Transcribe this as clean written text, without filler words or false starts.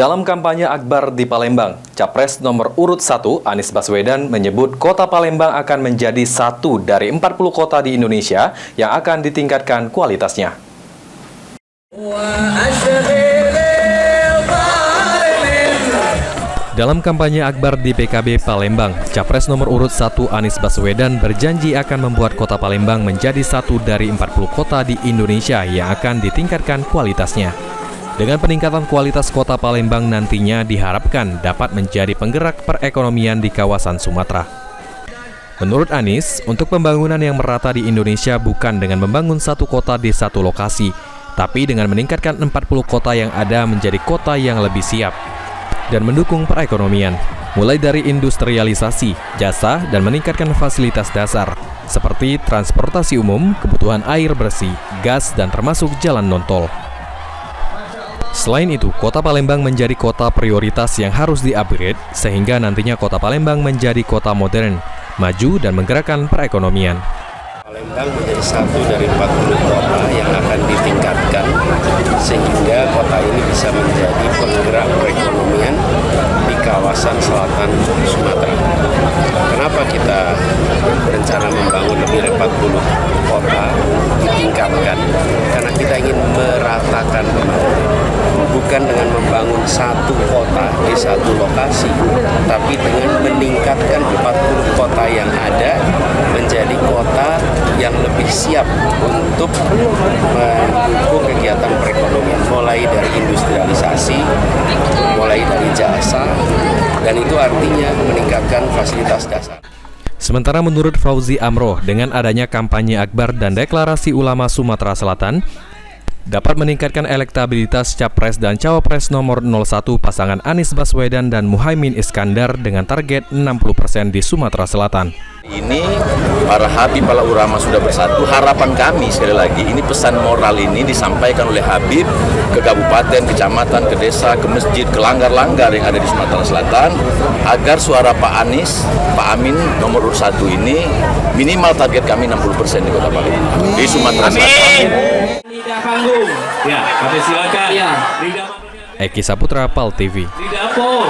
Dalam kampanye akbar di Palembang, Capres nomor urut 1 Anies Baswedan menyebut kota Palembang akan menjadi satu dari 40 kota di Indonesia yang akan ditingkatkan kualitasnya. Dalam kampanye akbar di PKB Palembang, Capres nomor urut 1 Anies Baswedan berjanji akan membuat kota Palembang menjadi satu dari 40 kota di Indonesia yang akan ditingkatkan kualitasnya. Dengan peningkatan kualitas kota Palembang nantinya diharapkan dapat menjadi penggerak perekonomian di kawasan Sumatera. Menurut Anies, untuk pembangunan yang merata di Indonesia bukan dengan membangun satu kota di satu lokasi, tapi dengan meningkatkan 40 kota yang ada menjadi kota yang lebih siap dan mendukung perekonomian, mulai dari industrialisasi, jasa, dan meningkatkan fasilitas dasar, seperti transportasi umum, kebutuhan air bersih, gas, dan termasuk jalan non-tol. Selain itu, kota Palembang menjadi kota prioritas yang harus di-upgrade, sehingga nantinya kota Palembang menjadi kota modern, maju, dan menggerakkan perekonomian. Palembang menjadi satu dari 40 kota yang akan ditingkatkan, sehingga kota ini bisa menjadi penggerak perekonomian di kawasan selatan Sumatera. Kenapa kita berencana membangun lebih dari 40 kota ditingkatkan? Karena kita ingin meratakan pembangunan. Bukan dengan membangun satu kota di satu lokasi, tapi dengan meningkatkan 40 kota yang ada menjadi kota yang lebih siap untuk mendukung kegiatan perekonomian, mulai dari industrialisasi, mulai dari jasa, dan itu artinya meningkatkan fasilitas dasar. Sementara menurut Fauzi Amroh, dengan adanya kampanye akbar dan deklarasi ulama Sumatera Selatan, dapat meningkatkan elektabilitas Capres dan Cawapres nomor 01 pasangan Anies Baswedan dan Muhaimin Iskandar dengan target 60% di Sumatera Selatan. Ini para Habib, para ulama sudah bersatu. Harapan kami sekali lagi, ini pesan moral ini disampaikan oleh Habib ke kabupaten, kecamatan, ke desa, ke masjid, ke langgar-langgar yang ada di Sumatera Selatan, agar suara Pak Anies, Pak Amin nomor urut 1 ini minimal target kami 60% di Kota Palembang, di Sumatera Selatan. Panggung. Ya, kami silakan. Ya. Eki Saputra, PAL TV.